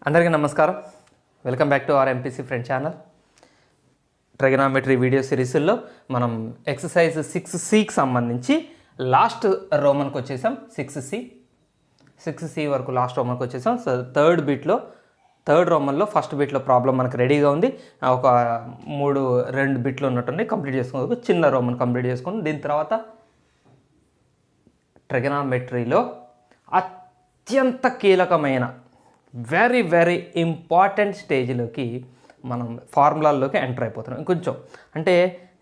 అందరికీ నమస్కారం. Welcome back to our MPC friend channel. Trigonometry video సిరీస్లో మనం ఎక్సర్సైజ్ 6Cకి సంబంధించి లాస్ట్ రోమన్కి వచ్చేసాం. 6C వరకు లాస్ట్ రోమన్కి వచ్చేసాం. సో థర్డ్ రోమన్లో ఫస్ట్ బిట్లో ప్రాబ్లం మనకు రెడీగా ఉంది. ఒక 2 బిట్లు ఉన్నట్టుంది. కంప్లీట్ చేసుకోవచ్చు. చిన్న రోమన్ కంప్లీట్ చేసుకుని దీని తర్వాత ట్రిగనామెట్రీలో అత్యంత కీలకమైన వెరీ వెరీ ఇంపార్టెంట్ స్టేజ్లోకి మనం ఫార్ములాల్లోకి ఎంటర్ అయిపోతున్నాం. ఇంకొంచెం అంటే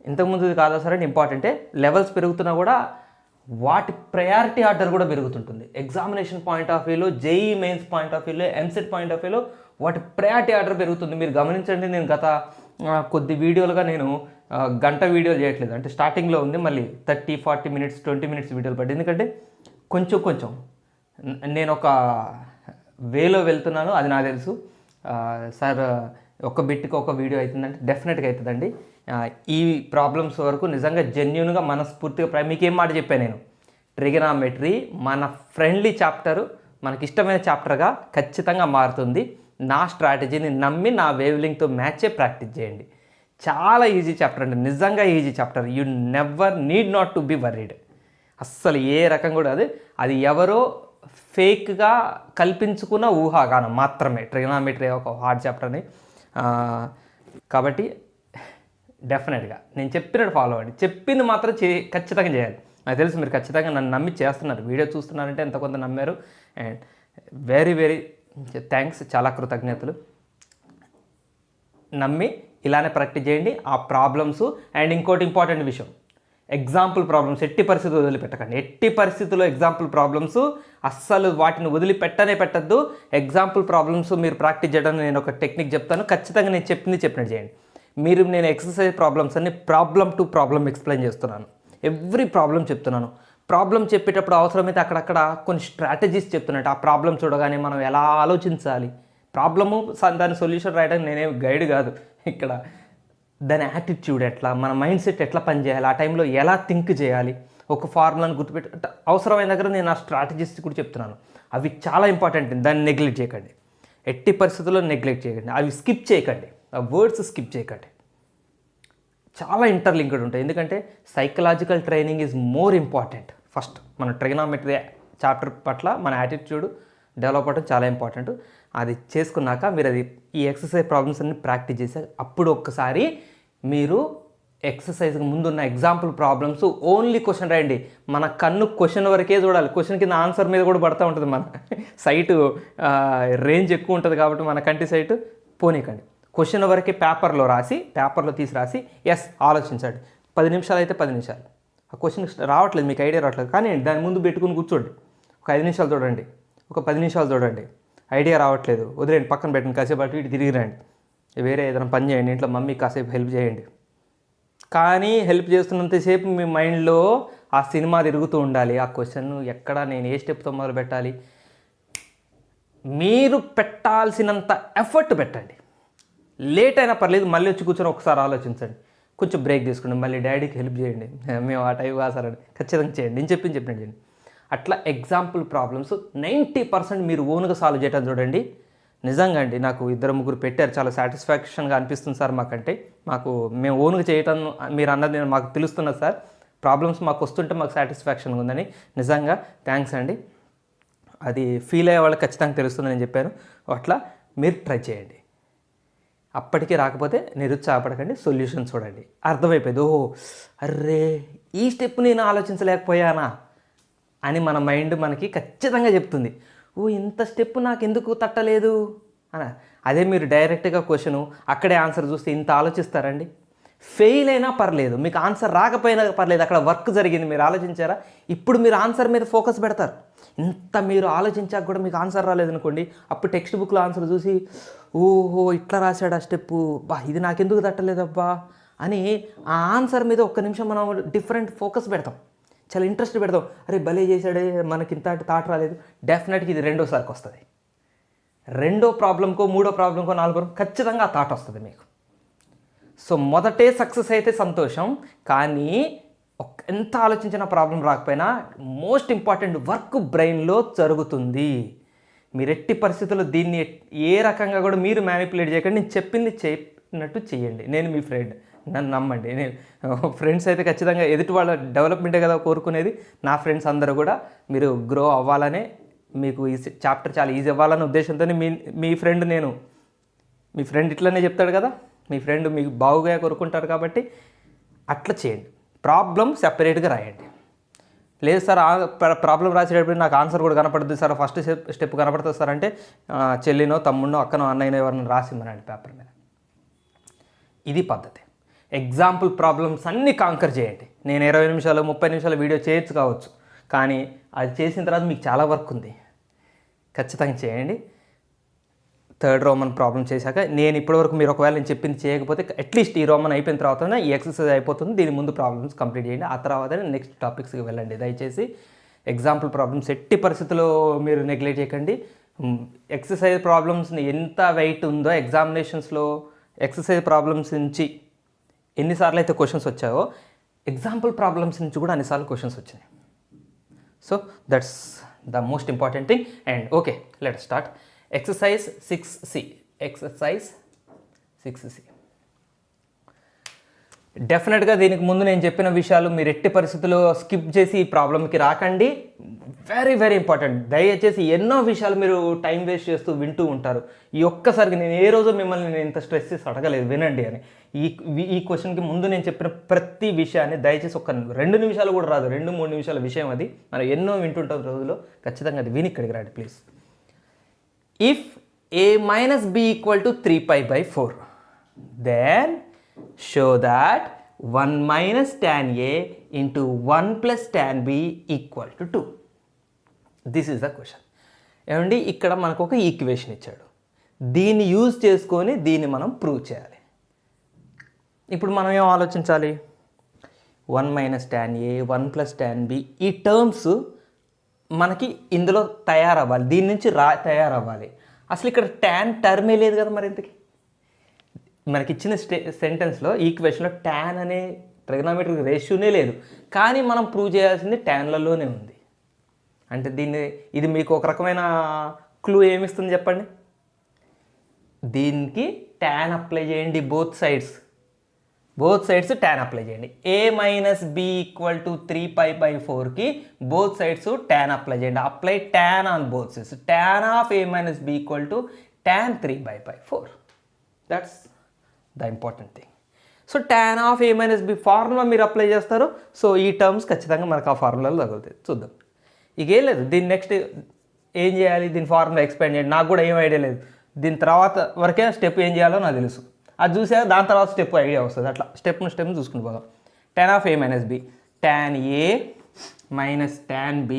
ఇంతకుముందు కాదా సరే ఇంపార్టెంటే, లెవెల్స్ పెరుగుతున్నా కూడా వాటి ప్రయారిటీ ఆర్డర్ కూడా పెరుగుతుంటుంది. ఎగ్జామినేషన్ పాయింట్ ఆఫ్ వ్యూలో, జేఈ మెయిన్స్ పాయింట్ ఆఫ్ వ్యూలో, ఎంసెట్ పాయింట్ ఆఫ్ వ్యూలో వాటి ప్రయారిటీ ఆర్డర్ పెరుగుతుంది. మీరు గమనించండి, నేను గత కొద్ది వీడియోలుగా నేను గంట వీడియోలు చేయట్లేదు. అంటే స్టార్టింగ్లో ఉంది, మళ్ళీ 30-40 మినిట్స్ 20 మినిట్స్ వీడియోలు పడ్డాయి. ఎందుకంటే కొంచెం నేను ఒక వేలో వెళ్తున్నాను, అది నాకు తెలుసు. సార్ ఒక బిట్కి ఒక వీడియో అవుతుందంటే డెఫినెట్గా అవుతుందండి. ఈ ప్రాబ్లమ్స్ వరకు నిజంగా జెన్యున్గా మనస్ఫూర్తిగా మీకేం మాట చెప్పాను నేను, ట్రిగనామెట్రీ మన ఫ్రెండ్లీ చాప్టరు, మనకి ఇష్టమైన చాప్టర్గా ఖచ్చితంగా మారుతుంది. నా స్ట్రాటజీని నమ్మి నా వేవ్ లింక్తో మ్యాచే ప్రాక్టీస్ చేయండి. చాలా ఈజీ చాప్టర్ అండి, నిజంగా easy chapter. You never need not to be worried. అస్సలు ఏ రకం కూడా అది ఎవరో ఫేక్గా కల్పించుకున్న ఊహాగానం మాత్రమే. ట్రిగనామెట్రీ ఒక హార్డ్ చాప్టర్ అని. కాబట్టి డెఫినెట్గా నేను చెప్పినట్టు ఫాలో అవ్వండి. చెప్పింది మాత్రం ఖచ్చితంగా చేయాలి. నాకు తెలుసు మీరు ఖచ్చితంగా నన్ను నమ్మి చేస్తున్నారు, వీడియో చూస్తున్నారంటే ఎంత కొంత నమ్మారు. అండ్ వెరీ వెరీ థ్యాంక్స్, చాలా కృతజ్ఞతలు. నమ్మి ఇలానే ప్రాక్టీస్ చేయండి ఆ ప్రాబ్లమ్స్. అండ్ ఇంకోటి ఇంపార్టెంట్ విషయం, ఎగ్జాంపుల్ ప్రాబ్లమ్స్ ఎట్టి పరిస్థితులు వదిలిపెట్టకండి. ఎట్టి పరిస్థితుల్లో ఎగ్జాంపుల్ ప్రాబ్లమ్స్ అస్సలు వాటిని పెట్టద్దు. ఎగ్జాంపుల్ ప్రాబ్లమ్స్ మీరు ప్రాక్టీస్ చేయడానికి నేను ఒక టెక్నిక్ చెప్తాను. ఖచ్చితంగా నేను చెప్పినట్టు చేయండి. నేను ఎక్సర్సైజ్ ప్రాబ్లమ్స్ అన్ని ప్రాబ్లం టు ప్రాబ్లం ఎక్స్ప్లెయిన్ చేస్తున్నాను. ఎవ్రీ ప్రాబ్లం చెప్తున్నాను. ప్రాబ్లం చెప్పేటప్పుడు అవసరమైతే అక్కడక్కడ కొన్ని స్ట్రాటజీస్ చెప్తున్నట్టు. ఆ ప్రాబ్లం చూడగానే మనం ఎలా ఆలోచించాలి, ప్రాబ్లము దాని సొల్యూషన్ రాయడానికి నేనేం గైడ్ కాదు ఇక్కడ. దాని యాటిట్యూడ్ ఎట్లా, మన మైండ్ సెట్ ఎట్లా పనిచేయాలి, ఆ టైంలో ఎలా థింక్ చేయాలి, ఒక ఫార్ములాను గుర్తుపెట్టి అవసరమైన దగ్గర నేను ఆ స్ట్రాటజీస్ కూడా చెప్తున్నాను. అవి చాలా ఇంపార్టెంట్. దాన్ని నెగ్లెక్ట్ చేయకండి, ఎట్టి పరిస్థితుల్లో నెగ్లెక్ట్ చేయకండి. అవి స్కిప్ చేయకండి, ఆ వర్డ్స్ స్కిప్ చేయకండి. చాలా ఇంటర్లింక్డ్ ఉంటాయి. ఎందుకంటే psychological training is more important. First మన ట్రిగనామెట్రీ చాప్టర్ పట్ల మన యాటిట్యూడ్ డెవలప్ అవ్వడం చాలా ఇంపార్టెంట్. అది చేసుకున్నాక మీరు ఈ ఎక్సర్సైజ్ ప్రాబ్లమ్స్ అన్ని ప్రాక్టీస్ చేశాక అప్పుడు ఒక్కసారి మీరు ఎక్సర్సైజ్కి ముందున్న ఎగ్జాంపుల్ ప్రాబ్లమ్స్ ఓన్లీ క్వశ్చన్ రాయండి. మన కన్ను క్వశ్చన్ వరకే చూడాలి. క్వశ్చన్ కింద ఆన్సర్ మీద కూడా పడుతూ ఉంటుంది. మన సైటు రేంజ్ ఎక్కువ ఉంటుంది కాబట్టి మన కంటి సైటు పోనీకండి. క్వశ్చన్ వరకే పేపర్లో తీసి రాసి ఎస్ ఆలోచించండి. 10 నిమిషాలు అయితే 10 నిమిషాలు. ఆ క్వశ్చన్ రావట్లేదు, మీకు ఐడియా రావట్లేదు, కానీ దాని ముందు పెట్టుకుని కూర్చోండి. ఒక 5 నిమిషాలు చూడండి, ఒక 10 నిమిషాలు చూడండి. ఐడియా రావట్లేదు, వదిలేండి, పక్కన పెట్టండి. కాసేపు అటు ఇటు తిరిగి రండి, వేరే ఏదైనా పని చేయండి. ఇంట్లో మమ్మీ కాసేపు హెల్ప్ చేయండి. కానీ హెల్ప్ చేస్తున్నంతసేపు మీ మైండ్లో ఆ సినిమా తిరుగుతూ ఉండాలి. ఆ క్వశ్చన్ ఎక్కడ, నేను ఏ స్టెప్తో మొదలు పెట్టాలి, మీరు పెట్టాల్సినంత ఎఫర్ట్ పెట్టండి. లేట్ అయినా పర్లేదు, మళ్ళీ వచ్చి కూర్చొని ఒకసారి ఆలోచించండి. కొంచెం బ్రేక్ తీసుకోండి, మళ్ళీ డాడీకి హెల్ప్ చేయండి. మేము ఆ టైం కాసారండి, ఖచ్చితంగా చేయండి. నేను చెప్పినట్టు చేయండి. అట్లా ఎగ్జాంపుల్ ప్రాబ్లమ్స్ 90% మీరు ఓన్గా సాల్వ్ చేయడం చూడండి. నిజంగా అండి, నాకు 2-3 పెట్టారు, చాలా సాటిస్ఫాక్షన్గా అనిపిస్తుంది సార్. మేము ఓన్గా చేయటం మీరు అన్నది మాకు తెలుస్తున్నది సార్. ప్రాబ్లమ్స్ మాకు వస్తుంటే మాకు సాటిస్ఫాక్షన్గా ఉందని. నిజంగా థ్యాంక్స్ అండి. అది ఫీల్ అయ్యే వాళ్ళకి ఖచ్చితంగా తెలుస్తుందని నేను చెప్పాను. అట్లా మీరు ట్రై చేయండి. అప్పటికీ రాకపోతే నిరుత్సాహపడకండి, సొల్యూషన్ చూడండి. అర్థమైపోయింది, ఓహో అర్రే ఈ స్టెప్ నేను ఆలోచించలేకపోయానా అని మన మైండ్ మనకి ఖచ్చితంగా చెప్తుంది. ఓ ఇంత స్టెప్ నాకు ఎందుకు తట్టలేదు అని. అదే మీరు డైరెక్ట్గా క్వశ్చను అక్కడే ఆన్సర్ చూస్తే ఇంత ఆలోచిస్తారండి. ఫెయిల్ అయినా పర్లేదు, మీకు ఆన్సర్ రాకపోయినా పర్లేదు, అక్కడ వర్క్ జరిగింది, మీరు ఆలోచించారా. ఇప్పుడు మీరు ఆన్సర్ మీద ఫోకస్ పెడతారు. ఇంత మీరు ఆలోచించాక కూడా మీకు ఆన్సర్ రాలేదనుకోండి, అప్పుడు టెక్స్ట్ బుక్లో ఆన్సర్ చూసి ఓహో ఇట్లా రాశాడు ఆ స్టెప్పు, ఇది నాకెందుకు తట్టలేదబ్బా అని ఆ ఆన్సర్ మీద ఒక్క నిమిషం మనం డిఫరెంట్ ఫోకస్ పెడతాం, చాలా ఇంట్రెస్ట్ పెడతాం. అరే భలే చేశాడే, మనకి ఇంత థాట్ రాలేదు. డెఫినెట్గా ఇది రెండోసారికి వస్తుంది. రెండో ప్రాబ్లంకో, మూడో ప్రాబ్లంకో, నాలుగో ఖచ్చితంగా ఆ థాట్ వస్తుంది మీకు. సో మొదటే సక్సెస్ అయితే సంతోషం, కానీ ఎంత ఆలోచించిన ప్రాబ్లం రాకపోయినా మోస్ట్ ఇంపార్టెంట్ వర్క్ బ్రెయిన్లో జరుగుతుంది. మీరు ఎట్టి పరిస్థితుల్లో దీన్ని ఏ రకంగా కూడా మీరు మ్యానిపులేట్ చేయకండి. నేను చెప్పింది చెప్పినట్టు చేయండి. నేను మీ ఫ్రెండ్, నన్ను నమ్మండి. నేను ఫ్రెండ్స్ అయితే ఖచ్చితంగా ఎదుటి వాళ్ళ డెవలప్మెంటే కదా కోరుకునేది. నా ఫ్రెండ్స్ అందరూ కూడా మీరు గ్రో అవ్వాలనే, మీకు ఈ చాప్టర్ చాలా ఈజీ అవ్వాలనే ఉద్దేశంతోనే మీ ఫ్రెండ్ నేను. మీ ఫ్రెండ్ ఇట్లనే చెప్తాడు కదా, మీ ఫ్రెండ్ మీకు బాగుగా కోరుకుంటారు కాబట్టి అట్లా చేయండి. ప్రాబ్లం సెపరేట్గా రాయండి. లేదు సార్ ప్రాబ్లం రాసేటప్పుడు నాకు ఆన్సర్ కూడా కనపడుతుంది సార్, ఫస్ట్ స్టెప్ కనపడుతుంది సార్ అంటే చెల్లినో తమ్ముడినో అక్కనో అన్నయ్యనో ఎవరినో రాసిమ్మనండి పేపర్ మీద. ఇది పద్ధతి. ఎగ్జాంపుల్ ప్రాబ్లమ్స్ అన్నీ కాంకర్ చేయండి. నేను 20 నిమిషాలు 30 నిమిషాలు వీడియో చేయొచ్చు కావచ్చు, కానీ అది చేసిన తర్వాత మీకు చాలా వర్క్ ఉంది. ఖచ్చితంగా చేయండి. థర్డ్ రోమన్ ప్రాబ్లం చేశాక నేను ఇప్పటివరకు మీరు ఒకవేళ నేను చెప్పింది చేయకపోతే అట్లీస్ట్ ఈ రోమన్ అయిపోయిన తర్వాత ఈ ఎక్సర్సైజ్ అయిపోతుంది. దీని ముందు ప్రాబ్లమ్స్ కంప్లీట్ చేయండి. ఆ తర్వాత నెక్స్ట్ టాపిక్స్కి వెళ్ళండి. దయచేసి ఎగ్జాంపుల్ ప్రాబ్లమ్స్ ఎట్టి పరిస్థితుల్లో మీరు నెగ్లెక్ట్ చేయకండి. ఎక్సర్సైజ్ ప్రాబ్లమ్స్ని ఎంత వెయిట్ ఉందో ఎగ్జామినేషన్స్లో ఎక్సర్సైజ్ ప్రాబ్లమ్స్ నుంచి ఎన్నిసార్లు అయితే క్వశ్చన్స్ వచ్చాయో ఎగ్జాంపుల్ ప్రాబ్లమ్స్ నుంచి కూడా అన్నిసార్లు క్వశ్చన్స్ వచ్చినాయి. So that's the most important thing. And okay, let start. Exercise 6C. Exercise 6C. డెఫినెట్గా దీనికి ముందు నేను చెప్పిన విషయాలు మీరు ఎట్టి పరిస్థితుల్లో స్కిప్ చేసి ఈ ప్రాబ్లంకి రాకండి. Very very important. దయచేసి ఎన్నో విషయాలు మీరు టైం వేస్ట్ చేస్తూ వింటూ ఉంటారు. ఈ ఒక్కసారికి నేను ఏ రోజు మిమ్మల్ని నేను ఇంత స్ట్రెస్ చేసి అడగలేదు వినండి అని. ఈ క్వశ్చన్కి ముందు నేను చెప్పిన ప్రతి విషయాన్ని దయచేసి ఒక 2 నిమిషాలు కూడా రాదు, 2-3 నిమిషాల విషయం అది. మనం ఎన్నో వింటుంటాం రోజులో. ఖచ్చితంగా అది విని ఇక్కడికి రండి please. If a minus b equal to 3π/4, then show that 1 minus tan a into 1 plus tan b equal to 2. This is the question. ఏమండి, ఇక్కడ మనకు ఒక ఈక్వేషన్ ఇచ్చాడు. దీన్ని యూజ్ చేసుకొని దీన్ని మనం ప్రూవ్ చేయాలి. ఇప్పుడు మనం ఏం ఆలోచించాలి? 1 minus tan a, 1 plus tan b, ఈ టర్మ్స్ మనకి ఇందులో తయారవ్వాలి, దీని నుంచి తయారవ్వాలి. అసలు ఇక్కడ ట్యాన్ టర్మే లేదు కదా. మరి ఇంతకి మనకి ఇచ్చిన సెంటెన్స్లో ఈక్వేషన్లో ట్యాన్ అనే ట్రిగనోమెట్రిక్ రేషియోనే లేదు, కానీ మనం ప్రూవ్ చేయాల్సింది ట్యాన్లలోనే ఉంది. అంటే ఇది మీకు ఒక రకమైన క్లూ ఏమిస్తుంది చెప్పండి. దీనికి ట్యాన్ అప్లై చేయండి. బోత్ సైడ్స్ ట్యాన్ అప్లై చేయండి. a minus b equal to 3π/4కి బోత్ సైడ్స్ ట్యాన్ అప్లై చేయండి. Apply tan on both sides. Tan of a minus b equal to tan 3π/4. That's the important thing. So tan of a minus b formula మీరు apply చేస్తారు. So ఈ terms ఖచ్చితంగా మనకు ఆ ఫార్ములాలో తగులుతాయి. చూద్దాం. ఇక ఏం లేదు, దీని నెక్స్ట్ ఏం చేయాలి, దీని ఫార్ములా ఎక్స్పాండ్ చేయండి. నాకు కూడా ఏం ఐడియా లేదు. దీని తర్వాత వరకే స్టెప్ ఏం చేయాలో నాకు తెలుసు. అది చూసాక దాని తర్వాత స్టెప్ ఐడియా వస్తుంది. అట్లా స్టెప్ చూసుకుని పోదాం. Tan of a minus b, tan a minus tan b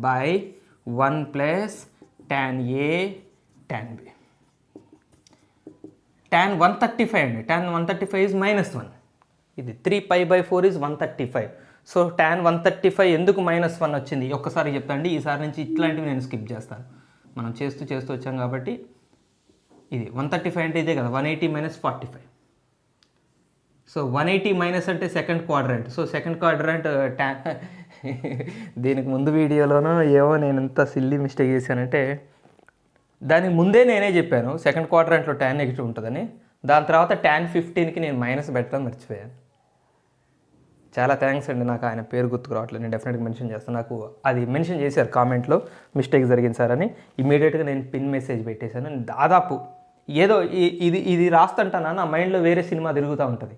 by 1 plus tan a tan b. Tan 135 అండి. Tan 135 is -1. ఇది 3π/4 ఇస్ 135. సో ట్యాన్ 135 ఎందుకు -1 వచ్చింది ఒక్కసారి చెప్తాండి. ఈసారి నుంచి ఇట్లాంటివి నేను స్కిప్ చేస్తాను. మనం చేస్తూ వచ్చాం కాబట్టి ఇది 135 అంటే ఇదే కదా, 180 - 45. సో 180 మైనస్ అంటే second quadrant. So second quadrant tan దీనికి ముందు వీడియోలోనూ ఏవో నేను ఎంత సిల్లీ మిస్టేక్ చేశానంటే, దానికి ముందే నేనే చెప్పాను సెకండ్ క్వాడ్రంట్లో ట్యాన్ నెగిటివ్ ఉంటుందని. దాని తర్వాత ట్యాన్ 15కి నేను మైనస్ పెట్టడం మర్చిపోయాను. చాలా థ్యాంక్స్ అండి. నాకు ఆయన పేరు గుర్తుకు రావట్లేదు, నేను డెఫినెట్గా మెన్షన్ చేస్తాను. నాకు అది మెన్షన్ చేశారు కామెంట్లో, మిస్టేక్ జరిగింది సార్ అని. ఇమీడియట్గా నేను పిన్ మెసేజ్ పెట్టేశాను. దాదాపు ఏదో ఇది రాస్తుంటానా నా మైండ్లో వేరే సినిమా తిరుగుతూ ఉంటుంది.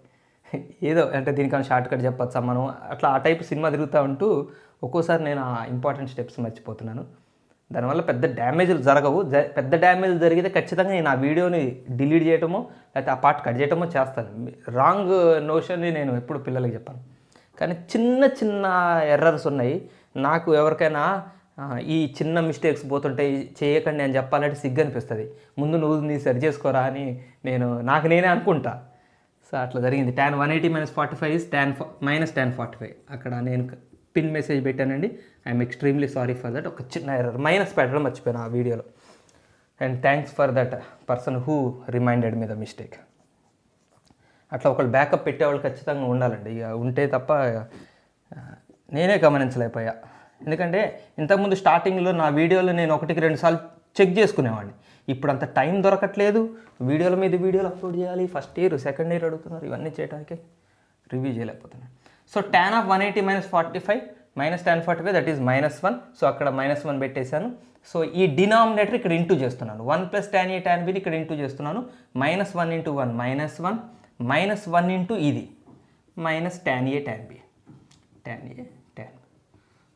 ఏదో అంటే దీనికన్నా షార్ట్ కట్ చెప్పచ్చా మనం, అట్లా ఆ టైప్ సినిమా తిరుగుతూ ఉంటూ ఒక్కోసారి నేను ఆ ఇంపార్టెంట్ స్టెప్స్ మర్చిపోతున్నాను. దానివల్ల పెద్ద డ్యామేజ్లు జరగవు. పెద్ద డ్యామేజ్ జరిగితే ఖచ్చితంగా నేను ఆ వీడియోని డిలీట్ చేయటమో లేకపోతే ఆ పార్ట్ కట్ చేయటమో చేస్తాను. రాంగ్ నోషన్ని నేను ఎప్పుడు పిల్లలకి చెప్పాను. కానీ చిన్న ఎర్రర్స్ ఉన్నాయి. నాకు ఎవరికైనా ఈ చిన్న మిస్టేక్స్ పోతుంటాయి చేయకండి అని చెప్పాలంటే సిగ్గు అనిపిస్తుంది. ముందు నీ సరి చేసుకోరా అని నాకు నేనే అనుకుంటా. సో అట్లా జరిగింది. Tan 180 - 45 is tan -tan 45. అక్కడ నేను పిన్ మెసేజ్ పెట్టానండి. I'm extremely sorry for that. ఒక చిన్న ఎర్రర్ మైనస్ పెట్టడం మర్చిపోయాను ఆ వీడియోలో. And thanks for that person who reminded me the mistake. అట్లా ఒకళ్ళు బ్యాకప్ పెట్టేవాళ్ళు ఖచ్చితంగా ఉండాలండి. ఇక ఉంటే తప్ప నేనే గమనించలేకపోయా. ఎందుకంటే ఇంతకుముందు స్టార్టింగ్లో నా వీడియోలో నేను 1-2 సార్లు చెక్ చేసుకునేవాడిని. ఇప్పుడు అంత టైం దొరకట్లేదు, వీడియోల మీద వీడియోలు అప్లోడ్ చేయాలి, ఫస్ట్ ఇయర్ సెకండ్ ఇయర్ అడుగుతున్నారు, ఇవన్నీ చేయడానికి రివ్యూ చేయలేకపోతున్నాను. So tan of 180 minus 45 minus tan 45 that is -1. So అక్కడ -1 పెట్టేశాను. సో ఈ డినామినేటర్ ఇక్కడ ఇంటూ చేస్తున్నాను, 1 + tan A tan Bని ఇక్కడ ఇంటూ చేస్తున్నాను. -1 × 1 -1 -1 ఇంటూ ఇది minus tan A tan B, tan A tan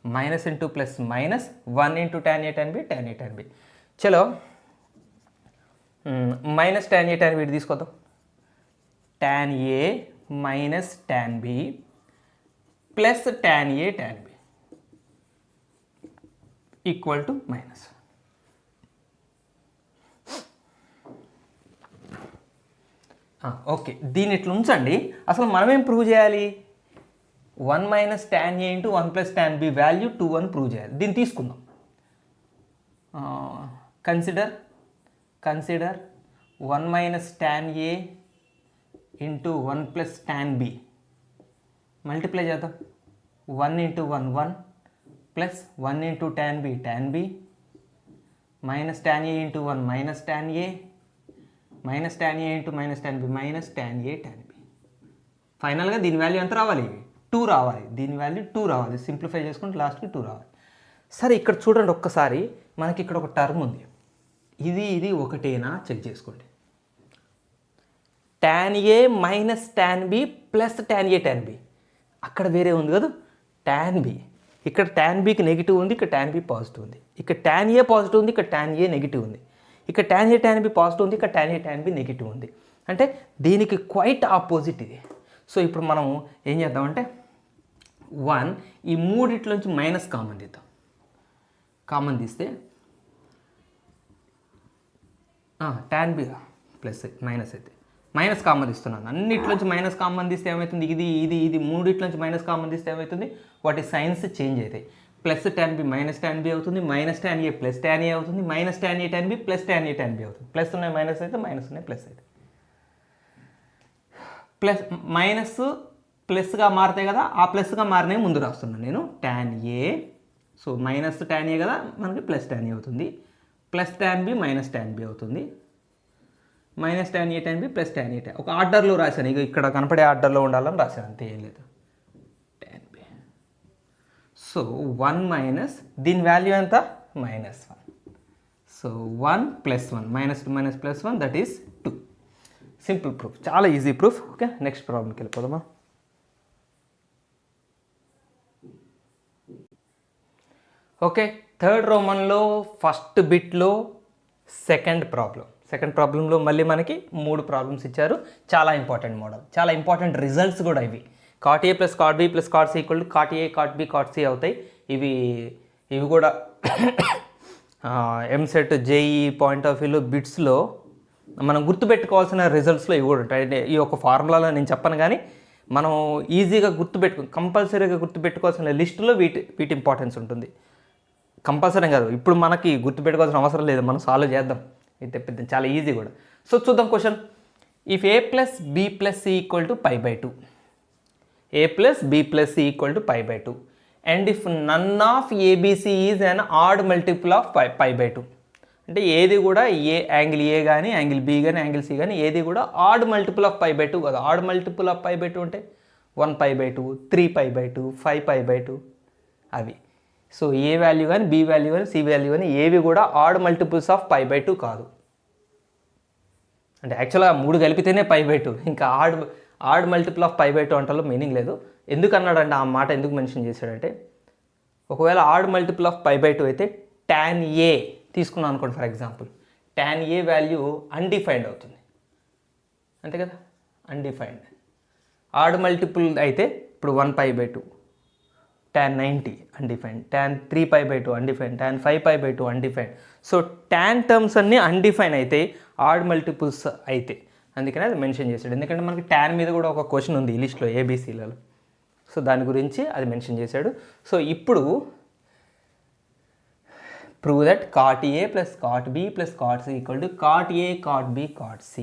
minus into plus minus 1 into tan A tan B tan A tan B. చలో minus tan A tan B తీసుకొద్దాం. tan A minus tan B plus tan A tan B equal to minus. Okay, దీన్ని ఇట్లా ఉంచండి. అసలు మనం ఏం prove చేయాలి? 1 minus tan A into 1 plus tan B value 2 అని ప్రూవ్ చేయాలి. దీన్ని తీసుకుందాం. Consider 1 minus tan A into 1 plus tan B multiply చేద్దాం. 1 into 1 1 plus 1 into tan B minus tan A into 1 minus tan A minus tan A into minus tan B minus tan A tan B. ఫైనల్గా దీని value ఎంత రావాలి? 2 రావాలి. దీని value 2 రావాలి. Simplify చేసుకుంటే లాస్ట్కి 2 రావాలి. సరే, ఇక్కడ చూడండి ఒక్కసారి, మనకి ఇక్కడ ఒక టర్మ్ ఉంది. ఇది ఒకటేనా చెక్ చేసుకోండి. tan A minus tan B plus tan A tan B, అక్కడ వేరే ఉంది కదా tan B. ఇక్కడ tan Bకి నెగిటివ్ ఉంది, ఇక్కడ tan B పాజిటివ్ ఉంది. ఇక్కడ tan A పాజిటివ్ ఉంది, ఇక్కడ tan A నెగిటివ్ ఉంది. ఇక్కడ tan A tan B positive ఉంది, ఇక్కడ tan A tan B negative ఉంది. అంటే దీనికి క్వైట్ ఆపోజిట్ ఇది. సో ఇప్పుడు మనం ఏం చేద్దామంటే 1 ఈ మూడిట్లోంచి మైనస్ కామన్ తీద్దాం. కామన్ తీస్తే tan B ప్లస్ మైనస్ అయితే మైనస్ కామన్ తీస్తున్నాను. అన్నిట్లోంచి మైనస్ కామన్ తీస్తే ఏమవుతుంది? ఇది మూడిట్లోంచి మైనస్ కామన్ తీస్తే ఏమవుతుంది? వాటి సైన్స్ చేంజ్ అవుతాయి. Plus tan B minus tan B అవుతుంది, minus tan A plus tan A అవుతుంది, minus tan A tan B plus tan A tan B అవుతుంది. ప్లస్ ఉన్నాయి మైనస్ అయితే, మైనస్ ఉన్నాయి ప్లస్ అయితే. ప్లస్ మైనస్ ప్లస్గా మారుతాయి కదా, ఆ ప్లస్గా మారినవి ముందు రాస్తున్నాను నేను. tan A, so minus tan A కదా, మనకి ప్లస్ tan A అవుతుంది. Plus tan B minus tan B అవుతుంది. Minus tan A tan B plus tan A tan, ఒక ఆర్డర్లో రాశాను. ఇక ఇక్కడ కనపడే ఆర్డర్లో ఉండాలని రాశాను, అంతే, ఏం లేదు. tan B. సో 1 మైనస్ దీని వాల్యూ ఎంత? -1. So 1 + 1 -2 - +1 that is 2. Simple proof, చాలా ఈజీ ప్రూఫ్. ఓకే, నెక్స్ట్ ప్రాబ్లంకి వెళ్ళిపోదామా. ఓకే, థర్డ్ రోమన్లో ఫస్ట్ బిట్లో సెకండ్ ప్రాబ్లంలో మళ్ళీ మనకి 3 ప్రాబ్లమ్స్ ఇచ్చారు. చాలా ఇంపార్టెంట్ మోడల్, చాలా ఇంపార్టెంట్ రిజల్ట్స్ కూడా ఇవి. cot A + cot B + cot C equal to cot A cot B cot C అవుతాయి. ఇవి కూడా ఎంసెట్ జేఈ పాయింట్ ఆఫ్ వ్యూలో బిట్స్లో మనం గుర్తుపెట్టుకోవాల్సిన రిజల్ట్స్లో ఇవి కూడా ఉంటాయి. ఈ యొక్క ఫార్ములాలో నేను చెప్పను, కానీ మనం ఈజీగా కంపల్సరీగా గుర్తుపెట్టుకోవాల్సిన లిస్టులో వీటి ఇంపార్టెన్స్ ఉంటుంది. కంపల్సరీ కాదు, ఇప్పుడు మనకి గుర్తుపెట్టుకోవాల్సిన అవసరం లేదు, మనం సాల్వ్ చేద్దాం. ఇది పెద్ద చాలా ఈజీ కూడా. సో చూద్దాం question. If A + B + C equal to π/2, A + B + C equal to π/2 and if none of ABC is an odd multiple of π/2. అంటే ఏది కూడా యాంగిల్ ఏ కానీ, యాంగిల్ బి కానీ, యాంగిల్ సి కానీ ఏది కూడా ఆడ్ మల్టిపుల్ ఆఫ్ π/2 కాదు. Add multiple of π/2 అంటే 1π/2, 3π/2, 5π/2 అవి. సో ఏ వాల్యూ కానీ, బి వాల్యూ కానీ, సి వాల్యూ కానీ ఏవి కూడా ఆడ్ మల్టిపుల్స్ ఆఫ్ π/2 కాదు. అంటే యాక్చువల్గా 3 కలిపితేనే π/2, ఇంకా ఆడ్ మల్టిపుల్ ఆఫ్ π/2 అంటలో మీనింగ్ లేదు. ఎందుకు అన్నాడంటే, ఆ మాట ఎందుకు మెన్షన్ చేశాడంటే, ఒకవేళ ఆడ్ మల్టిపుల్ ఆఫ్ π/2 అయితే tan A తీసుకున్నాం అనుకోండి for example, tan A value undefined అవుతుంది, అంతే కదా, అన్డిఫైన్డ్. ఆడ్ మల్టిపుల్ అయితే ఇప్పుడు 1π/2, tan 90 undefined, tan 3π/2 undefined, tan 5π/2 undefined. So tan terms అన్నీ అన్డిఫైన్ అయితే ఆడ్ మల్టిపుల్స్ అయితే, అందుకని అది మెన్షన్ చేశాడు. ఎందుకంటే మనకి tan మీద కూడా ఒక క్వశ్చన్ ఉంది ఈ లిస్ట్లో ఏబీసీలలో, సో దాని గురించి అది మెన్షన్ చేశాడు. సో ఇప్పుడు prove that cot A plus cot B plus cot C equal to cot A cot B cot C.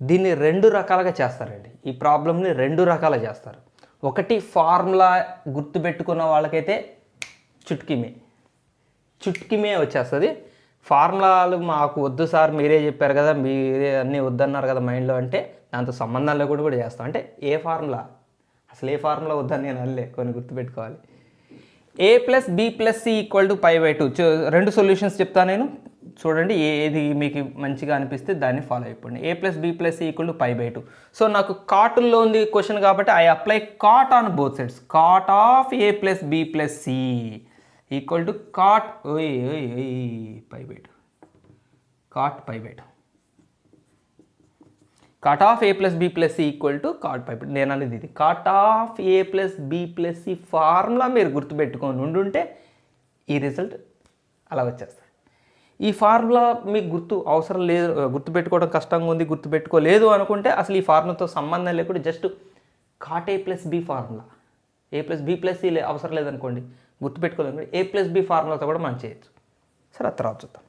దీన్ని 2 రకాలుగా చేస్తారండి. ఈ ప్రాబ్లమ్ని 2 రకాలుగా చేస్తారు. ఒకటి ఫార్ములా గుర్తుపెట్టుకున్న వాళ్ళకైతే చుట్కీమే వచ్చేస్తుంది. ఫార్ములాలు మాకు వద్దు సార్, మీరే చెప్పారు కదా, మీరే అన్నీ వద్దన్నారు కదా మైండ్లో అంటే దాంతో సంబంధం లేకుండా కూడా చేస్తాం. అంటే ఏ ఫార్ములా, అసలు ఏ ఫార్ములా వద్దని నేను అనలే, కొన్ని గుర్తుపెట్టుకోవాలి. a + b + c = π/2. రెండు సొల్యూషన్స్ చెప్తాను నేను, చూడండి ఏది మీకు మంచిగా అనిపిస్తే దాన్ని ఫాలో అయిపోండి. a + b + c = π/2. సో నాకు కాటుల్లో ఉంది క్వశ్చన్ కాబట్టి I apply cot on both sides. Cot of a + b + c = cot π/2. cot π/2. cot of a + b + c = cot π/2. నేను అనేది ఇది cot of a + b + c formula మీరు గుర్తుపెట్టుకొని ఉండుంటే ఈ రిజల్ట్ అలా వచ్చేస్తుంది. ఈ ఫార్ములా మీకు అవసరం లేదు, గుర్తుపెట్టుకోవడం కష్టంగా ఉంది, గుర్తుపెట్టుకోలేదు అనుకుంటే అసలు ఈ ఫార్ములాతో సంబంధం లేకుండా just cot a + b formula, a + b + c అవసరం లేదనుకోండి, గుర్తుపెట్టుకోలేదు, a + b ఫార్ములాతో కూడా మనం చేయొచ్చు. సరే ఆ తర్వాత చూద్దాం,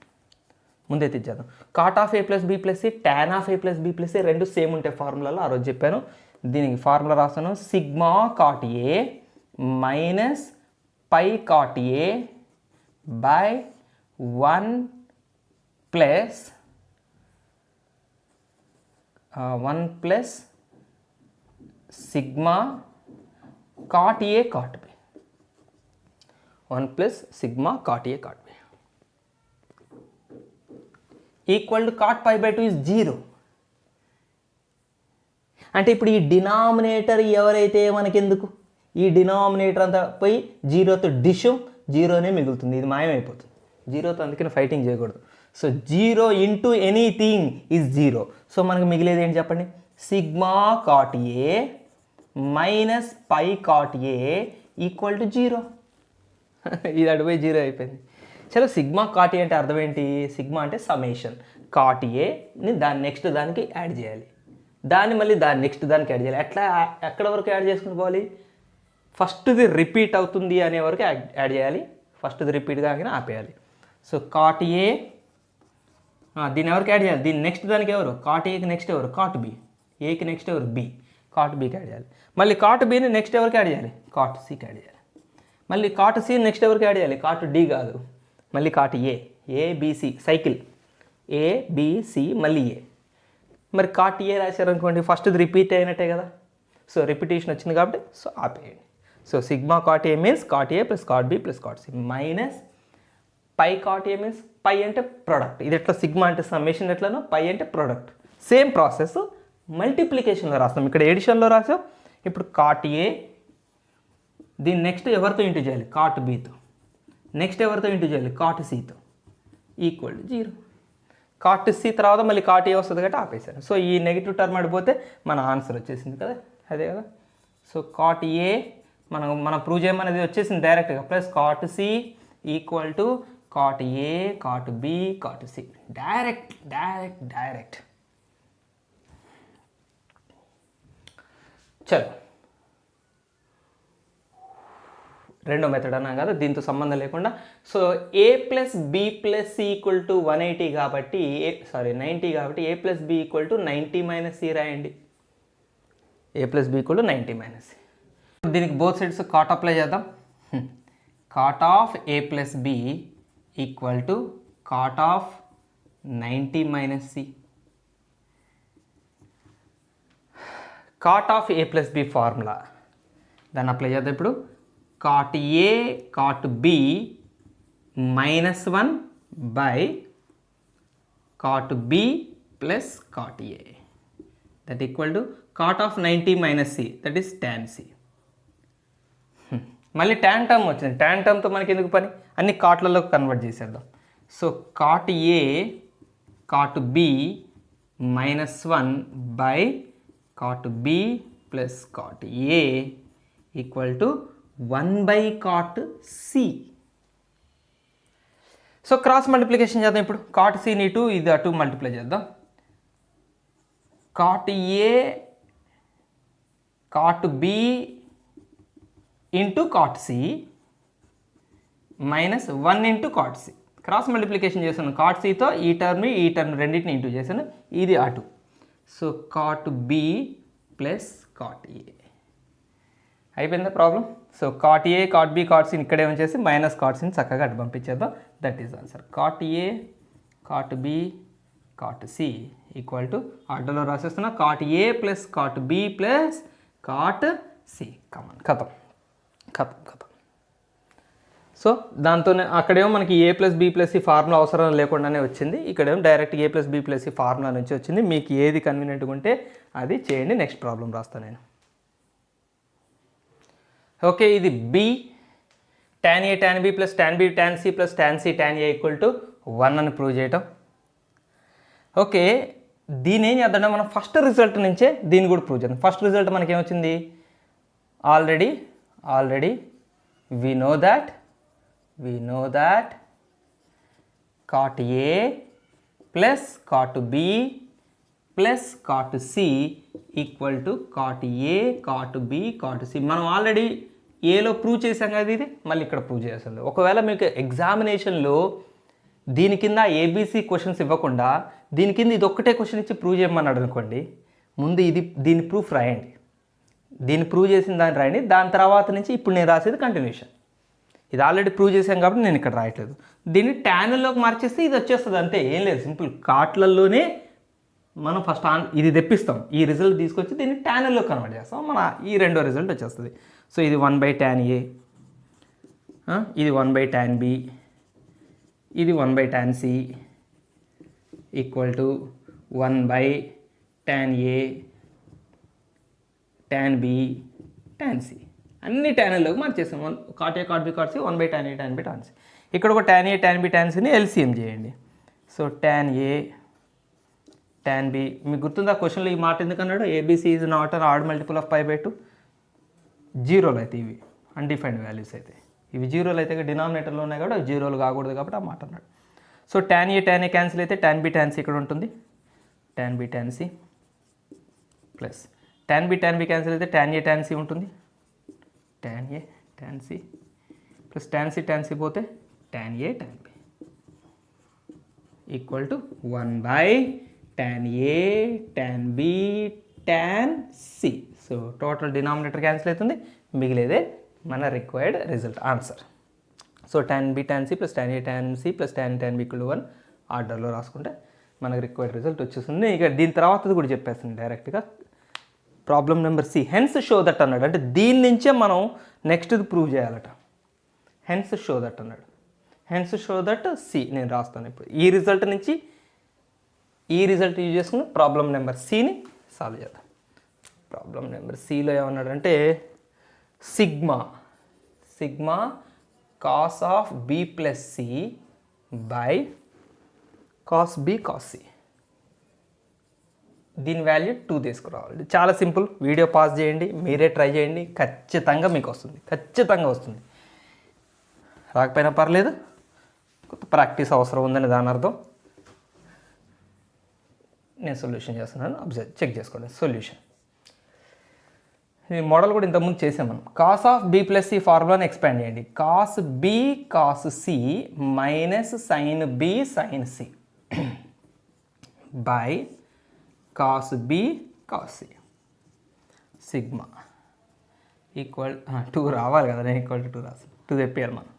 ముందైతే ఇచ్చేద్దాం. cot of a + b + c, tan of a + b + c రెండు సేమ్ ఉంటాయి ఫార్ములాలో, ఆ రోజు చెప్పాను. దీనికి ఫార్ములా రాస్తాను, sigma cot a minus pi cot a by 1 plus sigma cot a cot b. 1 plus sigma cot a cot b equal to cot π/2 is 0. అంటే ఇప్పుడు ఈ డినామినేటర్ ఎవరైతే మనకెందుకు, ఈ డినామినేటర్ అంతా పోయి జీరోతో జీరోనే మిగులుతుంది, ఇది మాయమైపోతుంది జీరోతో, అందుకని ఫైటింగ్ చేయకూడదు. So 0 × anything is 0. సో మనకు మిగిలేది ఏంటి చెప్పండి, sigma cot a minus pi cot a = 0. ఇది అడిపోయి 0 అయిపోయింది. చలో సిగ్మా cot a అంటే అర్థం ఏంటి, సిగ్మా అంటే సಮೇషన్, cot aని దాని నెక్స్ట్ దానికి యాడ్ చేయాలి, దాన్ని మళ్ళీ దాని నెక్స్ట్ దానికి యాడ్ చేయాలి. ఎట్లా, ఎక్కడ వరకు యాడ్ చేసుకుని పోవాలి, ఫస్ట్ది రిపీట్ అవుతుంది అనే వరకు యాడ్ చేయాలి, ఫస్ట్ది రిపీట్ కాగానే ఆపేయాలి. సో cot a దీన్ని ఎవరికి యాడ్ చేయాలి, దీన్ని నెక్స్ట్ దానికి ఎవరు, cot aకి నెక్స్ట్ ఎవరు, cot b, ఏకి నెక్స్ట్ ఎవరు b, cot bకి యాడ్ చేయాలి. మళ్ళీ cot bని నెక్స్ట్ ఎవరికి యాడ్ చేయాలి, cot cకి యాడ్ చేయాలి. మళ్ళీ cot c నెక్స్ట్ ఎవరికి యాడ్ చేయాలి, cot d కాదు, మళ్ళీ cot a b c cycle, a b c మళ్ళీ a. మరి cot a రాశారనుకోండి, ఫస్ట్ది రిపీట్ అయినట్టే కదా, సో రిపిటేషన్ వచ్చింది కాబట్టి సో ఆపేయండి. So sigma cot a means cot a + cot b + cot c minus pi cot a means pi అంటే product, ఇది ఎట్లా సిగ్మా అంటే సమ్మేషన్ ఎట్లనో పై అంటే ప్రోడక్ట్, సేమ్ ప్రాసెస్ మల్టిప్లికేషన్లో రాస్తాం, ఇక్కడ ఎడిషన్లో రాసాం. ఇప్పుడు cot a దీన్ని నెక్స్ట్ ఎవరితో ఇంటూ చేయాలి, cot bతో, నెక్స్ట్ ఎవరితో ఇంటూ చేయాలి, cot cతో, ఈక్వల్ టు 0. cot c తర్వాత మళ్ళీ cot a వస్తుంది కాబట్టి ఆపేశాను. సో ఈ నెగిటివ్ టర్మ్ అడిపోతే మన ఆన్సర్ వచ్చేసింది కదా, అదే కదా. సో cot a మనం ప్రూవ్ చేయమనేది వచ్చేసింది డైరెక్ట్గా, plus cot c equal to cot a cot b cot c, direct. చలో రెండో మెథడ్ అన్నాం కదా, దీంతో సంబంధం లేకుండా. సో a + b + c = 180 కాబట్టి 90 కాబట్టి a + b = 90 - c రాయండి. a + b = 90 - c. దీనికి బోత్ సైడ్స్ కాట్ అప్లై చేద్దాం. cot of a + b = cot of 90 - c. cot of a + b formula దాన్ని అప్లై చేద్దాం ఇప్పుడు. cot a cot b -1 by cot b plus cot a, that equal to cot of 90 - c, that is tan c. మళ్ళీ tan term వచ్చింది, tan టర్మ్తో మనకి ఎందుకు పని, అన్ని కాట్లలో convert చేసేద్దాం. So cot a cot b -1 by cot b plus cot a equal to 1 by cot c. So cross multiplication చేద్దాం ఇప్పుడు. cot cని ఇటు ఇది అటు మల్టిప్లై చేద్దాం. cot a cot b into cot c minus 1 into cot c. Cross multiplication చేశాను, cot cతో ఈ term రెండింటిని ఇంటూ చేశాను, ఇది అటు. So cot b plus cot a అయిపోయిందా problem. So cot A cot B cot సిని ఇక్కడే ఉంచేసి మైనస్ కాట్ సిని చక్కగా అటు పంపించేద్దాం. That is answer. Cot A cot B cot C equal to ఆర్డర్లో రాసేస్తున్నా cot A plus cot B plus cot C. కథం. సో దాంతోనే అక్కడేమో మనకి A plus B plus C formula అవసరం లేకుండానే వచ్చింది. ఇక్కడేమో direct A plus B plus C formula నుంచి వచ్చింది. మీకు ఏది కన్వీనియంట్గా ఉంటే అది చేయండి. నెక్స్ట్ ప్రాబ్లం రాస్తాను నేను. ఓకే, ఇది B tan A tan B plus tan B tan C plus tan C tan A equal to 1 అని ప్రూవ్ చేయటం. ఓకే, దీని ఏం చేద్దాం మనం ఫస్ట్ రిజల్ట్ నుంచే దీన్ని కూడా ప్రూవ్ చేద్దాం. ఫస్ట్ రిజల్ట్ మనకి ఏమొచ్చింది, already we know that cot A plus cot B plus cot C equal to cot A cot B cot C. మనం ఆల్రెడీ ఏలో ప్రూవ్ చేసాం కదా, ఇది మళ్ళీ ఇక్కడ ప్రూవ్ చేయాల్సింది. ఒకవేళ మీకు ఎగ్జామినేషన్లో దీని కింద ఏబీసీ క్వశ్చన్స్ ఇవ్వకుండా దీని కింద ఇది ఒక్కటే క్వశ్చన్ ఇచ్చి ప్రూవ్ చేయమన్నాడు అనుకోండి, ముందు దీని ప్రూఫ్ రాయండి, దీన్ని ప్రూవ్ చేసిన దాన్ని రాయండి, దాని తర్వాత నుంచి ఇప్పుడు నేను రాసేది కంటిన్యూషన్. ఇది ఆల్రెడీ ప్రూవ్ చేశాను కాబట్టి నేను ఇక్కడ రాయట్లేదు. దీన్ని ట్యాన్లోకి మార్చేస్తే ఇది వచ్చేస్తుంది, అంతే, ఏం లేదు, సింపుల్. కాట్లలోనే మనం ఫస్ట్ ఇది తెప్పిస్తాం, ఈ రిజల్ట్ తీసుకొచ్చి దీన్ని ట్యాన్లో కన్వర్ట్ చేస్తాం, మన ఈ రెండో రిజల్ట్ వచ్చేస్తుంది. సో ఇది 1/tan A, ఇది 1/tan B, ఇది 1/tan C equal to 1/tan A tan B tan C. అన్ని ట్యాన్లోకి మార్చేస్తాం. Cot A cot B cot C 1/tan A tan B tan C. ఇక్కడ ఒక tan A tan B tan Cని LCM చేయండి. So tan A tan B, మీకు గుర్తుందా క్వశ్చన్లో ఈ మాట ఎందుకన్నాడు, ABC is not an odd multiple of π/2. జీరోలు అయితే ఇవి అన్డిఫైన్డ్ వాల్యూస్ అయితే, ఇవి జీరోలు అయితే డినామినేటర్లో ఉన్నాయి కాబట్టి జీరోలు కాకూడదు కాబట్టి ఆ మాట అన్నాడు. సో tan A క్యాన్సిల్ అయితే tan B tan C ఇక్కడ ఉంటుంది, tan B tan C plus tan B cancel అయితే tan A tan C ఉంటుంది, tan A tan C plus tan C పోతే tan A tan B equal to 1/tan A tan B tan C. So total denominator cancel అవుతుంది, మిగిలేదే మన required result answer. So tan B tan C plus tan A tan C plus tan B equal to 1 ఆర్డర్లో రాసుకుంటే మనకు required result వచ్చేస్తుంది. ఇక దీని తర్వాతది కూడా చెప్పేస్తుంది డైరెక్ట్గా. Problem number C, hence show that అన్నాడు, అంటే దీని నుంచే మనం నెక్స్ట్ది ప్రూవ్ చేయాలట. హెన్స్ షో దట్ అన్నాడు, హెన్స్ షో దట్ సి నేను రాస్తాను ఇప్పుడు. ఈ రిజల్ట్ నుంచి ఈ రిజల్ట్ యూజ్ చేసుకుని ప్రాబ్లం నెంబర్ సిని సాల్వ్ చేద్దాం. ప్రాబ్లం నెంబర్ సిలో ఏమన్నాడంటే sigma cos of B plus C by cos B cos C, దీని వాల్యూ 2 తీసుకురావాలి. చాలా సింపుల్, వీడియో పాజ్ చేయండి, మీరే ట్రై చేయండి, ఖచ్చితంగా మీకు వస్తుంది, ఖచ్చితంగా వస్తుంది. రాకపోయినా పర్లేదు, కొత్త ప్రాక్టీస్ అవసరం ఉందని దాని అర్థం. నేను సొల్యూషన్ చేస్తున్నాను, చెక్ చేసుకోండి సొల్యూషన్. ఈ మోడల్ కూడా ఇంతకుముందు చేసాం మనం. Cos of B plus C ఫార్ములాని ఎక్స్పాండ్ చేయండి. Cos B cos C minus sine B sine C by cos B cos C sigma equal 2 రావాలి కదా, నేను ఈక్వల్ టు 2 రాస్తాను, 2 తెప్పియాలి మనం.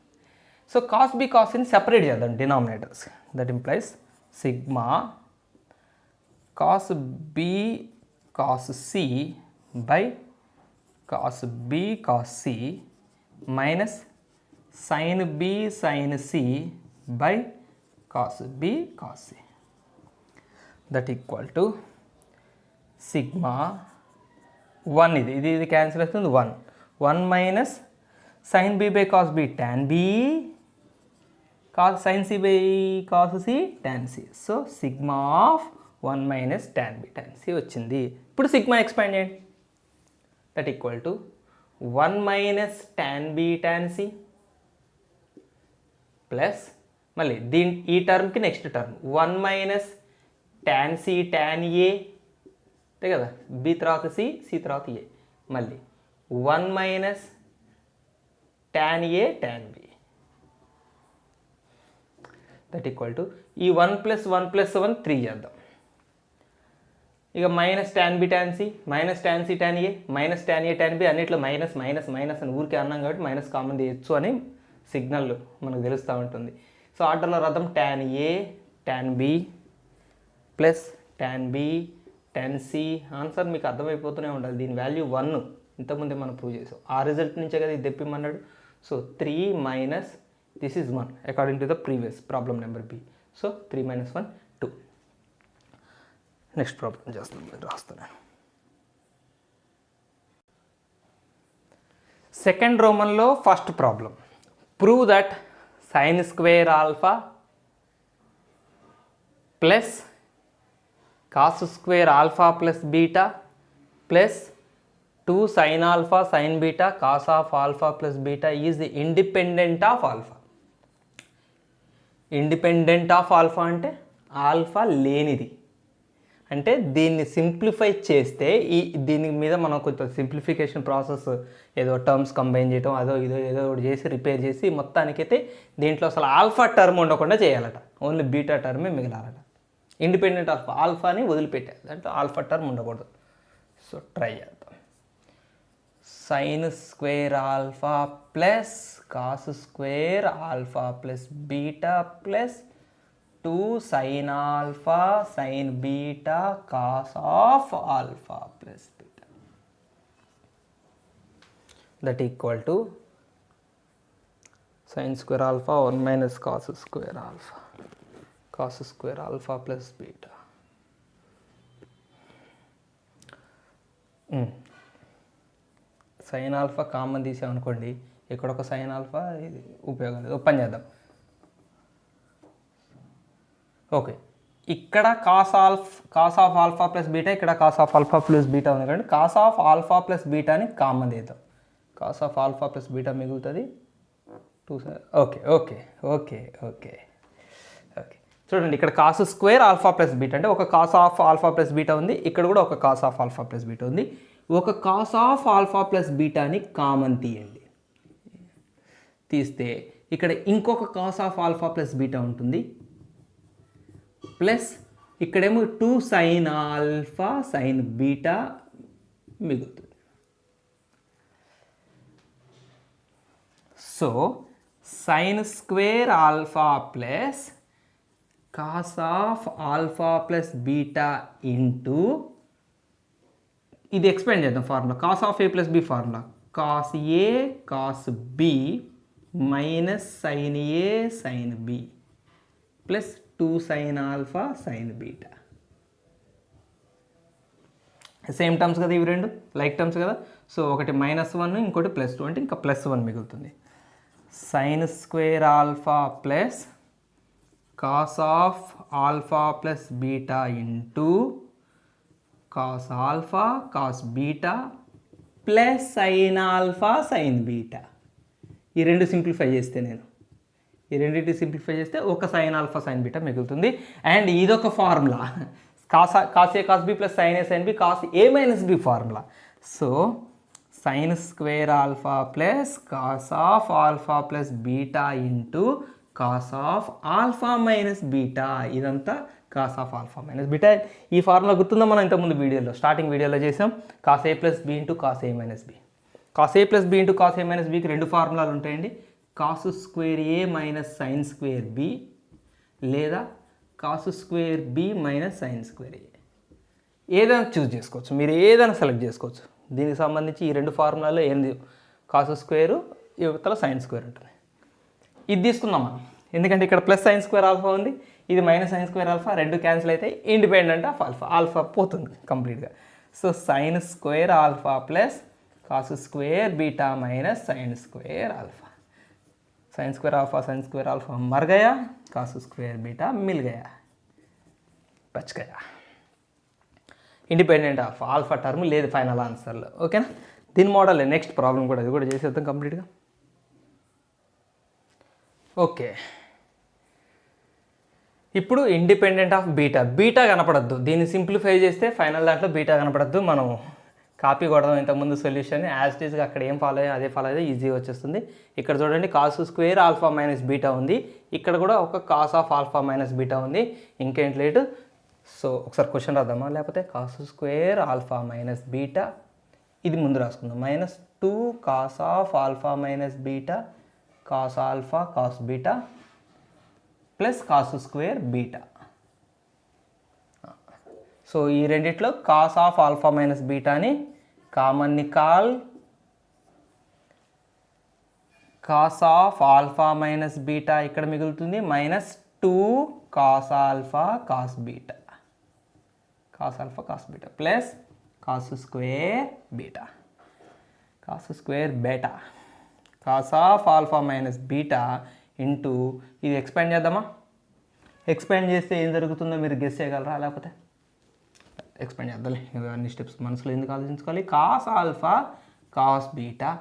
సో కాస్ బి కాస్ సిని సెపరేట్ చేద్దాం denominators. That implies sigma cos B cos C by cos B cos C minus sine B sine C by cos B cos C. That equal to sigma 1, ఇది cancel అవుతుంది, 1 minus sine B by cos B tan B cos sine C by cos C tan C. So sigma of 1 minus tan B tan C వచ్చింది. ఇప్పుడు sigma expand చేయండి. That equal to 1 minus tan B tan C plus మళ్ళీ ఈ టర్మ్కి next term 1 minus tan C tan A, అంతే కదా, B తర్వాత C తర్వాత ఏ, మళ్ళీ 1 minus tan A tan B. That equal to ఈ 1 + 1 + 1 3 చేద్దాం. ఇక minus tan b tan c, minus tan c tan a, minus tan a tan b అన్నిట్లో minus minus minus అని ఊరికే అన్నాం కాబట్టి మైనస్ కామన్ తీయచ్చు అని సిగ్నల్ మనకు తెలుస్తూ ఉంటుంది. సో ఆర్డర్లో రాద్దాం tan a tan b plus tan b tan c. Answer మీకు అర్థమైపోతూనే ఉండాలి. దీని వాల్యూ 1 ఇంతకుముందే మనం ప్రూవ్ చేసాం. ఆ రిజల్ట్ నుంచే కదా ఇది తెప్పిమన్నాడు. So 3 minus this is 1 according to the previous problem number B. So 3 minus 1 2. Next problem చేస్తాను, రాస్తున్నాను. సెకండ్ రోమన్లో first problem, prove that sin square alpha plus cos square alpha plus beta plus 2 sin alpha sin beta cos of alpha plus beta is independent of alpha. Independent of alpha అంటే alpha లేనిది. అంటే దీన్ని simplify చేస్తే దీని మీద మనం కొంచెం simplification process ఏదో టర్మ్స్ కంబైన్ చేయడం అదో ఏదో ఒకటి చేసి రిపేర్ చేసి మొత్తానికైతే దీంట్లో అసలు ఆల్ఫా టర్మ్ ఉండకుండా చేయాలట. ఓన్లీ బీటా టర్మే మిగిలాలట. ఇండిపెండెంట్ ఆఫ్ ఆల్ఫాని వదిలిపెట్టాలి, దాంట్లో ఆల్ఫా టర్మ్ ఉండకూడదు. సో ట్రై చేద్దాం. sin square alpha plus cos square alpha plus beta plus 2 sin alpha sin beta cos of alpha plus beta that equal to sin square alpha 1 minus cos square alpha plus beta. Sine alpha common తీసామనుకోండి, ఇక్కడ ఒక sine alpha ఇది ఉపయోగం లేదు. Open చేద్దాం. Okay, ఇక్కడ cos of alpha plus beta, ఇక్కడ cos of alpha plus beta ఉంది కాబట్టి కాస్ ఆఫ్ ఆల్ఫా ప్లస్ బీటాని కామన్ తీద్దాం. Cos of alpha plus beta మిగులుతుంది 2. Okay okay okay okay okay చూడండి, ఇక్కడ cos square alpha plus beta అంటే ఒక cos of alpha plus beta ఉంది, ఇక్కడ కూడా ఒక cos of alpha plus beta ఉంది. ఒక కాస్ ఆఫ్ ఆల్ఫా ప్లస్ బీటాని కామన్ తీయండి. తీస్తే ఇక్కడ ఇంకొక cos of alpha plus beta ఉంటుంది, ప్లస్ ఇక్కడేమో 2 sin ఆల్ఫా sin బీటా మిగులుతుంది. So sin square alpha plus cos of alpha plus beta into ఇది ఎక్స్ప్లెయిన్ చేద్దాం formula. Cos of A plus B formula cos A cos B minus sine A sine B plus 2 sin alpha sine beta. Same terms కదా ఇవి రెండు, like terms కదా. So ఒకటి -1 ఇంకోటి +2 అంటే ఇంకా +1 మిగులుతుంది. Sine square alpha plus cos of alpha plus beta into cos alpha cos beta plus sine alpha sine beta. ఈ రెండు సింప్లిఫై చేస్తే ఈ రెండింటిని సింప్లిఫై చేస్తే ఒక సైన్ ఆల్ఫా సైన్ బీటా మిగులుతుంది. అండ్ ఇదొక formula, cos A cos B plus sine A sine B cos A minus B formula. So sine square alpha plus cos of alpha plus beta into cos of alpha minus beta. ఇదంతా cos of alpha minus beta. ఈ formula గుర్తుందా, మనం ఇంతకుముందు వీడియోలో starting వీడియోలో చేసాం. Cos A plus B into cos A minus B. Cos A plus B into cos A minus బికి రెండు ఫార్ములాలు ఉంటాయండి. Cos square A minus sine square B లేదా cos square B minus sine square A. ఏదైనా choose చేసుకోవచ్చు, మీరు ఏదైనా select చేసుకోవచ్చు. దీనికి సంబంధించి ఈ రెండు ఫార్ములాలో ఏంది, కాస్ స్క్వేరు యువతల సైన్ స్క్వేర్ ఉంటుంది. ఇది తీసుకుందాం మనం, ఎందుకంటే ఇక్కడ ప్లస్ సైన్ స్క్వేర్ ఆల్ఫా ఉంది, ఇది మైనస్ సైన్ స్క్వేర్ ఆల్ఫా, రెండు క్యాన్సిల్ అయితే ఇండిపెండెంట్ ఆఫ్ ఆల్ఫా, ఆల్ఫా పోతుంది కంప్లీట్గా. So sine square alpha plus cos square beta minus sine square alpha. Sine square alpha मर गया, cos स्क्वायर बीटा मिल गया, बच गया. इंडिपेंडेंट ऑफ आल्फा टर्म ले फाइनल आंसर. ओके दीन मॉडल नेक्स्ट प्रॉब्लम चेसेद्दाम कंप्लीट गा. Okay ఇప్పుడు ఇండిపెండెంట్ ఆఫ్ బీటా కనపడద్దు, దీన్ని simplify చేస్తే ఫైనల్ దాంట్లో బీటా కనపడద్దు. మనం కాపీ కొడదాం ఇంతకుముందు సొల్యూషన్ యాజ్ ఇట్ ఈస్గా అక్కడ ఏం ఫాలో అయ్యో అదే ఫాలో అయితే ఈజీగా వచ్చేస్తుంది. ఇక్కడ చూడండి cos square alpha minus beta ఉంది, ఇక్కడ కూడా ఒక cos of alpha minus beta ఉంది. ఇంకేంటి లేటు సో ఒకసారి క్వశ్చన్ రాద్దామా, లేకపోతే cos square alpha minus beta, ఇది ముందు రాసుకుందాం, -2 cos of alpha minus beta cos alpha cos beta plus cos square beta. So ఈ రెండిట్లో కాస్ ఆఫ్ ఆల్ఫా మైనస్ బీటాని కామన్ని కాల్, cos of alpha minus beta ఇక్కడ మిగులుతుంది -2 cos alpha cos beta, cos alpha cos beta plus cos square beta, cos square beta, cos of alpha minus beta into ఇది expand చేద్దామా. Expand చేస్తే ఏం జరుగుతుందో మీరు గెస్ చేయగలరా, లేకపోతే ఎక్స్పాండ్ చేద్దాం. అన్ని స్టెప్స్ మనసులో ఎందుకు ఆలోచించుకోవాలి. Cos alpha cos beta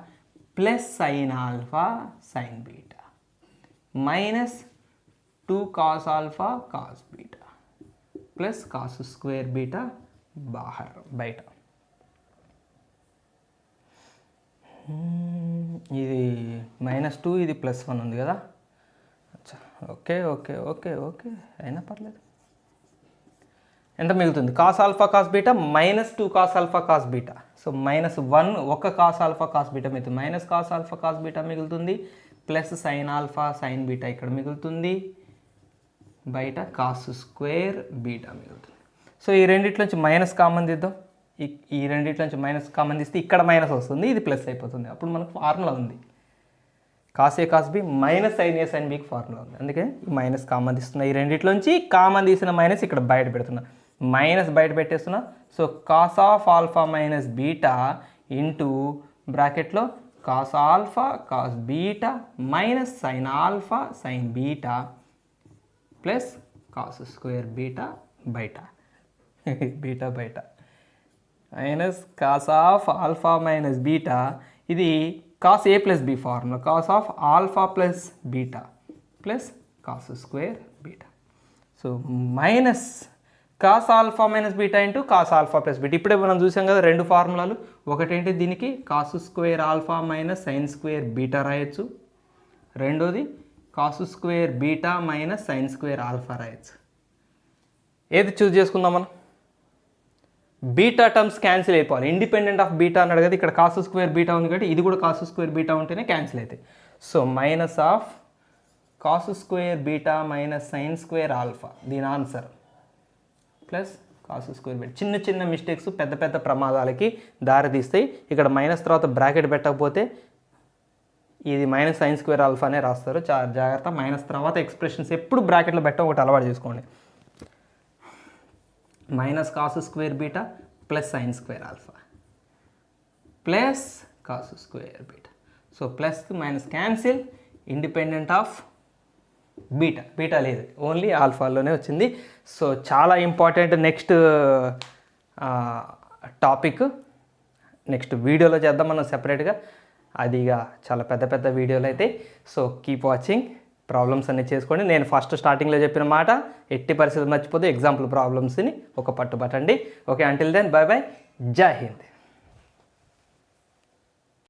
plus sine alpha sine beta -2 cos alpha cos beta plus cos square beta బయట. ఇది -2, ఇది +1 ఉంది కదా. అచ్చా, ఓకే ఓకే ఓకే ఓకే అయినా పర్లేదు. ఎంత మిగులుతుంది, cos alpha cos beta -2 cos alpha cos beta. So -1 ఒక కాస్ ఆల్ఫా కాస్ బీటా మిగులుతుంది, minus cos alpha cos beta మిగులుతుంది, plus sine alpha sine beta ఇక్కడ మిగులుతుంది, బయట కాస్ స్క్వేర్ బీటా మిగులుతుంది. సో ఈ రెండిట్లోంచి మైనస్ కామన్ తీద్దాం. ఈ రెండిట్లోంచి మైనస్ కామన్ తీస్తే ఇక్కడ మైనస్ వస్తుంది, ఇది ప్లస్ అయిపోతుంది. అప్పుడు మనకు ఫార్ములా ఉంది, cos A cos B minus sine A sine బికి ఫార్ములా ఉంది. అందుకే ఈ మైనస్ కామన్ తీస్తున్నా, ఈ రెండిట్లోంచి కామన్ తీసిన మైనస్ ఇక్కడ బయట పెడుతున్నా, మైనస్ బయట పెట్టేస్తున్నా. So cos of alpha minus beta into బ్రాకెట్లో cos alpha cos beta minus sine alpha sine beta plus cos square beta బయట, బీటా బయట minus cos of alpha minus beta, ఇది cos A plus B formula, cos of alpha plus beta plus cos square beta. So minus cos alpha minus beta into cos alpha plus beta. ఇప్పుడే మనం చూసాం కదా రెండు ఫార్ములాలు, ఒకటేంటి దీనికి cos square alpha minus sine square beta రాయొచ్చు, రెండోది cos square beta minus sine square alpha రాయొచ్చు. ఏది చూస్ చేసుకుందాం మనం, బీటా టర్మ్స్ క్యాన్సిల్ అయిపోవాలి, ఇండిపెండెంట్ ఆఫ్ బీటా అన్నాడు కదా, ఇక్కడ కాస్ స్క్వేర్ బీటా ఉంది కాబట్టి ఇది కూడా కాస్ స్క్వేర్ బీటా ఉంటేనే క్యాన్సిల్ అవుతాయి. So minus of cos square beta minus sine square alpha దీని answer plus cos square beta. చిన్న చిన్న మిస్టేక్స్ పెద్ద పెద్ద ప్రమాదాలకి దారితీస్తాయి. ఇక్కడ మైనస్ తర్వాత బ్రాకెట్ పెట్టకపోతే ఇది మైనస్ సైన్ స్క్వేర్ ఆల్ఫానే రాస్తారు, చాలా జాగ్రత్త. మైనస్ తర్వాత ఎక్స్ప్రెషన్స్ ఎప్పుడు బ్రాకెట్లో పెట్టడం ఒకటి అలవాటు చేసుకోండి. Minus cos square beta plus sign square alpha plus cos square beta. So plus minus cancel, independent of beta, beta లేదు, ఓన్లీ ఆల్ఫాలోనే వచ్చింది. సో చాలా ఇంపార్టెంట్ నెక్స్ట్ టాపిక్ నెక్స్ట్ వీడియోలో చేద్దాం మనం సెపరేట్గా, అదిగా చాలా పెద్ద పెద్ద వీడియోలు అయితే. సో కీప్ వాచింగ్, ప్రాబ్లమ్స్ అన్నీ చేసుకోండి. నేను ఫస్ట్ స్టార్టింగ్లో చెప్పిన మాట ఎట్టి పరిస్థితులు మర్చిపోతే ఎగ్జాంపుల్ ప్రాబ్లమ్స్ని ఒక పట్టుబట్టండి. Okay, until then bye bye, జై హింద్.